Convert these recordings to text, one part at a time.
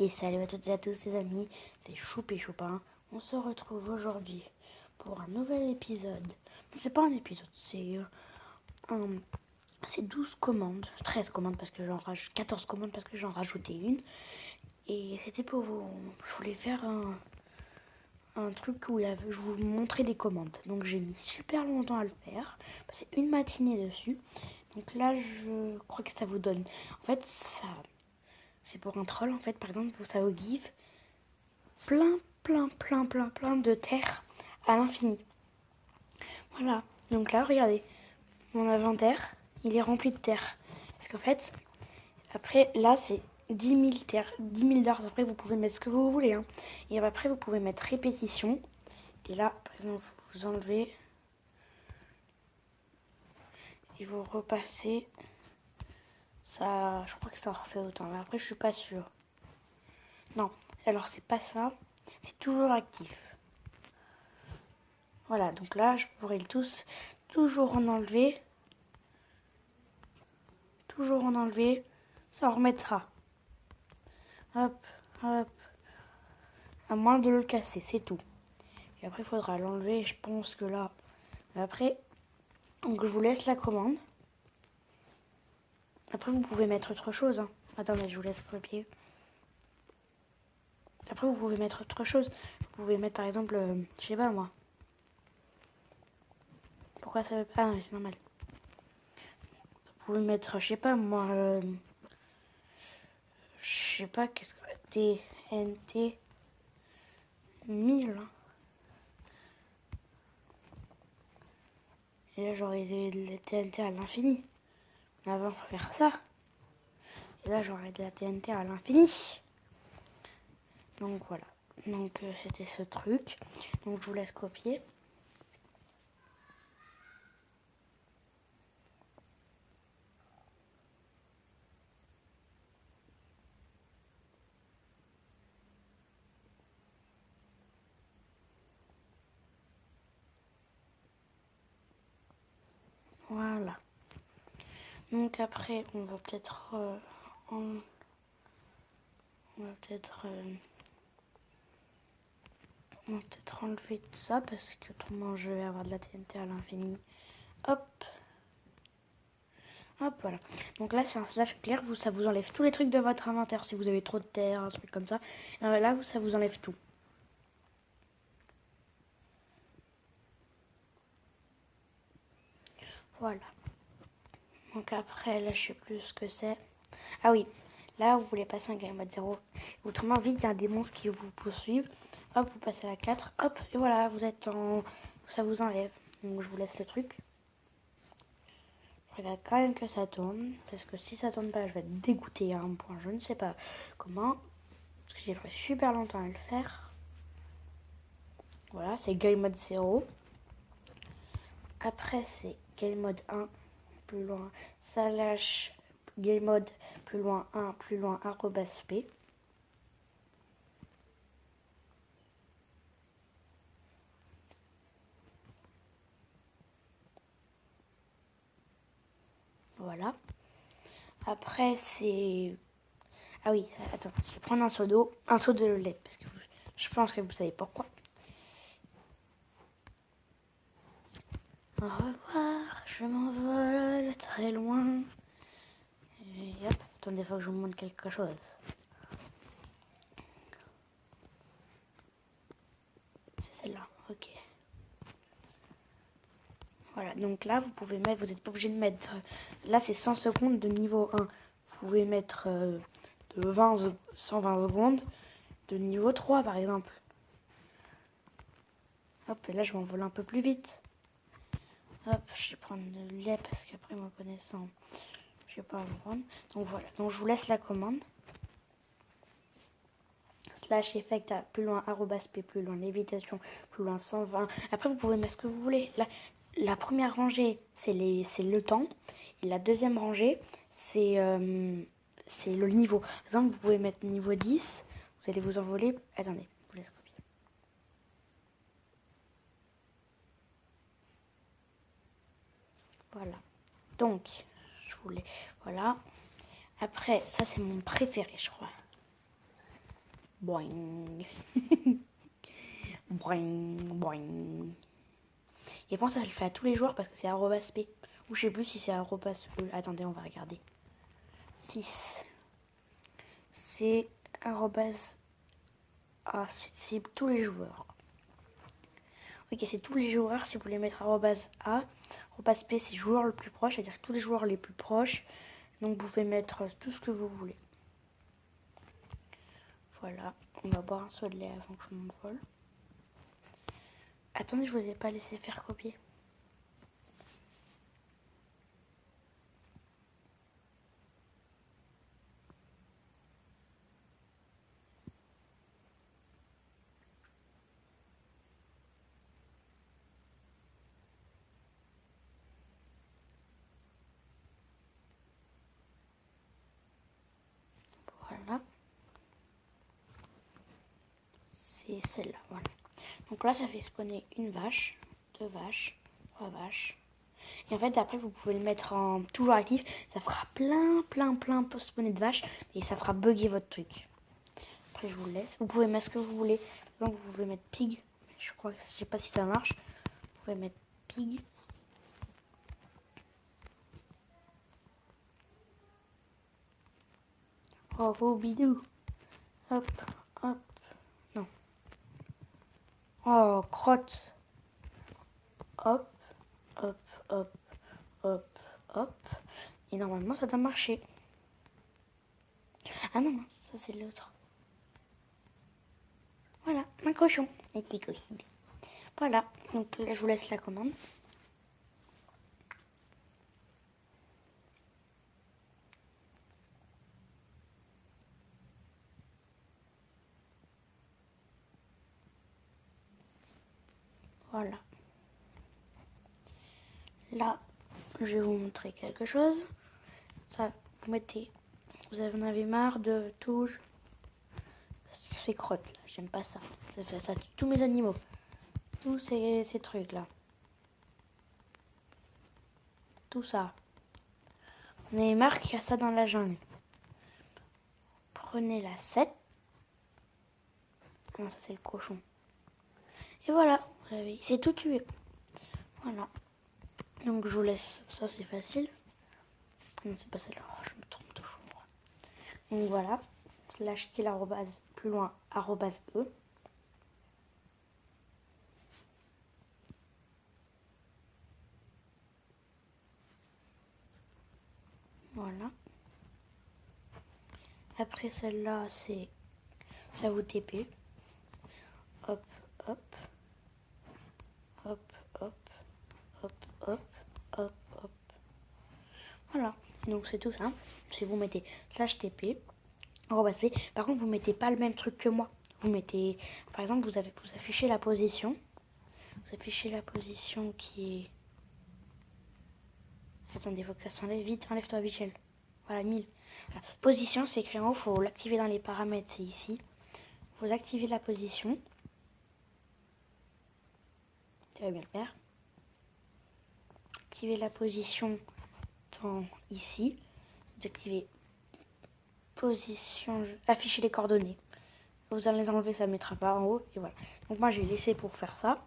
Et salut à toutes et à tous les amis, c'est Choup et Choupin. On se retrouve aujourd'hui pour un nouvel épisode. C'est pas un épisode, c'est 12 commandes, 13 commandes parce que j'en rajoute 14 commandes parce que j'en rajoutais une. Et c'était pour vous. Je voulais faire un truc où je vous montrais des commandes. Donc j'ai mis super longtemps à le faire, passé une matinée dessus. Donc là je crois que ça vous donne. En fait ça. C'est pour un troll, en fait, par exemple, ça vous give plein de terre à l'infini. Voilà. Donc là, regardez, mon inventaire, il est rempli de terre. Parce qu'en fait, après, là, c'est 10 000 terres, 10 000 d'art. Après, vous pouvez mettre ce que vous voulez. Hein. Et après, vous pouvez mettre répétition. Et là, par exemple, vous enlevez et vous repassez. Ça, je crois que ça en refait autant. Mais après, je suis pas sûre. Non, alors c'est pas ça. C'est toujours actif. Voilà, donc là, je pourrais toujours en enlever. Toujours en enlever. Ça en remettra. Hop, hop. À moins de le casser, c'est tout. Et après, il faudra l'enlever. Je pense que là... Après, donc je vous laisse la commande. Après, vous pouvez mettre autre chose. Hein. Attendez, je vous laisse copier. Après, vous pouvez mettre autre chose. Vous pouvez mettre, par exemple, je sais pas, moi. Pourquoi ça veut pas... Ah non, c'est normal. Vous pouvez mettre, je sais pas, moi... je sais pas, qu'est-ce que... TNT 1000. Et là, j'aurais de la TNT à l'infini. Mais avant de faire ça, et là, j'aurais de la TNT à l'infini. Donc voilà. Donc c'était ce truc. Donc je vous laisse copier. Voilà. Donc après, on va peut-être enlever tout ça parce que autrement je vais avoir de la TNT à l'infini. Hop. Hop, voilà. Donc là, c'est un slash clair. Ça vous enlève tous les trucs de votre inventaire. Si vous avez trop de terre, un truc comme ça. Là, ça vous enlève tout. Voilà. Donc après, là, je sais plus ce que c'est. Ah oui, là, vous voulez passer un game mode 0. Autrement, vite, il y a des monstres qui vous poursuivent. Hop, vous passez à la 4. Hop, et voilà, vous êtes en... Ça vous enlève. Donc, je vous laisse le truc. Je regarde quand même que ça tourne. Parce que si ça tourne pas, je vais être dégoûtée à un point. Je ne sais pas comment. Parce que j'ai pris super longtemps à le faire. Voilà, c'est game mode 0. Après, c'est game mode 1. Plus loin, slash game mode plus loin 1, plus loin arrobas p. Voilà. Après, c'est... Ah oui, attends, je vais prendre un seau d'eau, un seau de lait, parce que je pense que vous savez pourquoi. Au revoir, je m'envole très loin. Et hop, attendez, il faut que je vous montre quelque chose. C'est celle-là, ok. Voilà, donc là, vous pouvez mettre, vous n'êtes pas obligé de mettre... Là, c'est 100 secondes de niveau 1. Vous pouvez mettre de 120 secondes de niveau 3, par exemple. Hop, et là, je m'envole un peu plus vite. Hop, je vais prendre le lait parce qu'après, me connaissant, je vais pas vous prendre. Donc voilà, donc je vous laisse la commande. Slash effect à plus loin, arrobas p, plus loin, lévitation, plus loin 120. Après, vous pouvez mettre ce que vous voulez. La première rangée, c'est le temps. Et la deuxième rangée, c'est le niveau. Par exemple, vous pouvez mettre niveau 10. Vous allez vous envoler. Attendez, je vous laisse copier. Voilà. Donc, je voulais... Voilà. Après, ça, c'est mon préféré, je crois. Boing. Boing, boing. Et pense, ça le fait à tous les joueurs parce que c'est arrobas P. Ou je sais plus si c'est arrobas E. Attendez, on va regarder. 6. C'est arrobas A. C'est tous les joueurs. Ok, c'est tous les joueurs. Si vous voulez mettre arrobas A, arrobas P, c'est joueur le plus proche, c'est-à-dire tous les joueurs les plus proches. Donc vous pouvez mettre tout ce que vous voulez. Voilà, on va boire un seau de lait avant que je m'envole. Attendez, je vous ai pas laissé faire copier. Voilà. C'est celle-là, voilà. Donc là, ça fait spawner une vache, 2 vaches, 3 vaches. Et en fait, après, vous pouvez le mettre en toujours actif. Ça fera plein spawner de vaches. Et ça fera bugger votre truc. Après, je vous laisse. Vous pouvez mettre ce que vous voulez. Donc, vous pouvez mettre pig. Je crois que je sais pas si ça marche. Vous pouvez mettre pig. Oh, vos bidous. Hop, hop. Non. Oh, crotte. Hop, hop, hop, hop, hop. Et normalement, ça doit marcher. Ah non, ça c'est l'autre. Voilà, un cochon. Et petit cochon. Voilà, donc là, je vous laisse la commande. Voilà. Là, je vais vous montrer quelque chose. Ça, vous mettez... Vous en avez marre de tout... Ces crottes, là. J'aime pas ça. Ça fait ça tous mes animaux. Tous ces trucs-là. Tout ça. On avez marre qu'il y a ça dans la jungle. Prenez la 7. Ah non, ça c'est le cochon. Et voilà, vous avez... c'est tout tué. Voilà. Donc je vous laisse. Ça c'est facile. Non, c'est pas celle-là. Oh, je me trompe toujours. Donc voilà. Slash kill arrobase, plus loin, arrobase E. Voilà. Après celle-là, c'est... Ça vous TP. Hop, hop. Hop, hop. Hop, hop. Hop, hop. Voilà. Donc c'est tout simple. Si vous mettez slash TP, arrobase P. Par contre, vous mettez pas le même truc que moi. Vous mettez... Par exemple, vous affichez la position. Vous affichez la position qui est... Attendez, il faut que ça s'enlève vite. Enlève-toi, Michel. Voilà, 1000. Voilà. Position, c'est écrit en haut. Il faut l'activer dans les paramètres. C'est ici. Vous activez la position. Ça va bien le faire. Activez la position dans ici. Vous activez position. Afficher les coordonnées. Vous allez les enlever, ça ne mettra pas en haut. Et voilà. Donc moi, j'ai laissé pour faire ça.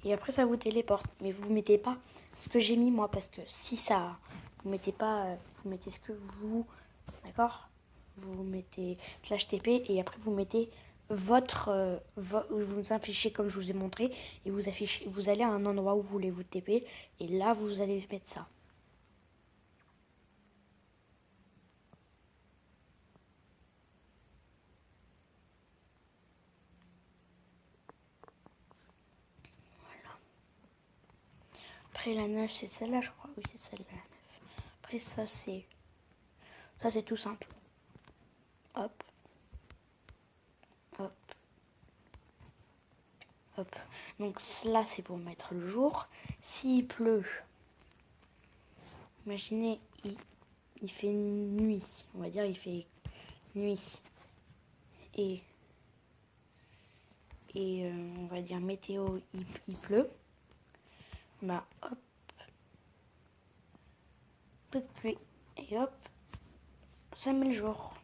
Et après, ça vous téléporte. Mais vous ne mettez pas ce que j'ai mis moi. Parce que si ça... Vous mettez pas... Vous mettez ce que vous... D'accord ? Vous mettez slash TP et après vous mettez votre... vous affichez comme je vous ai montré. Et vous allez à un endroit où vous voulez vous TP. Et là, vous allez mettre ça. Après la 9, c'est celle-là, je crois. Oui, c'est celle-là, la 9. Après ça, c'est... Ça, c'est tout simple. Hop. Hop. Hop. Donc là, c'est pour mettre le jour. S'il pleut, imaginez, il fait nuit. On va dire, il fait nuit. Et on va dire météo, il pleut. Bah, hop. Peu de pluie. Et hop. Ça met le jour.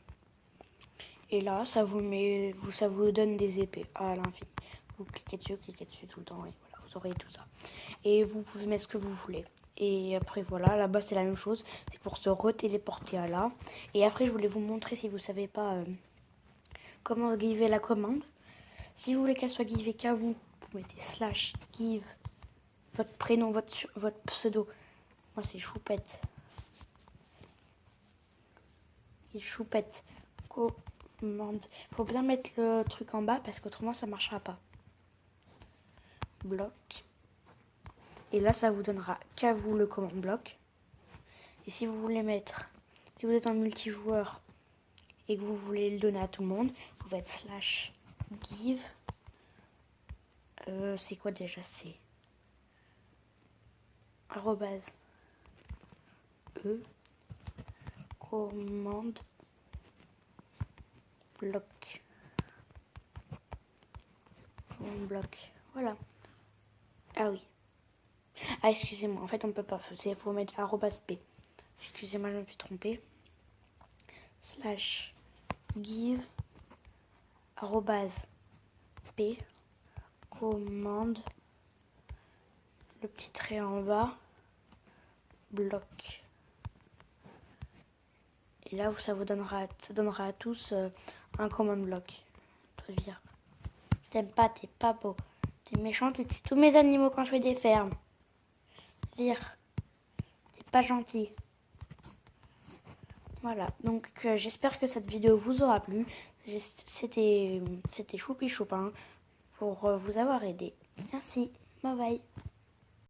Et là, ça vous donne des épées à l'infini. Vous cliquez dessus tout le temps et voilà, vous aurez tout ça. Et vous pouvez mettre ce que vous voulez. Et après voilà, là-bas c'est la même chose. C'est pour se retéléporter à là. Et après je voulais vous montrer si vous savez pas comment giver la commande. Si vous voulez qu'elle soit givée qu'à vous, vous mettez /give votre prénom, votre pseudo. Moi c'est Choupette. Et Choupette. Commande. Faut bien mettre le truc en bas parce qu'autrement ça marchera pas. Bloc. Et là, ça vous donnera qu'à vous le command bloc. Et si vous voulez mettre, si vous êtes en multijoueur et que vous voulez le donner à tout le monde, vous faites /give. C'est quoi déjà? C'est arrobase commande bloc. Command bloc. Voilà. Ah oui. Ah, excusez-moi, en fait, on peut pas. Il faut mettre @p. Excusez-moi, je me suis trompée. /give @p commande le petit trait en bas bloc. Et là, ça donnera à tous un command bloc. Toi, vire. Je t'aime pas, t'es pas beau. T'es méchant, tu tues tous mes animaux quand je fais des fermes. Vire. T'es pas gentil. Voilà, donc j'espère que cette vidéo vous aura plu. C'était Choupi Choupin pour vous avoir aidé. Merci, bye bye.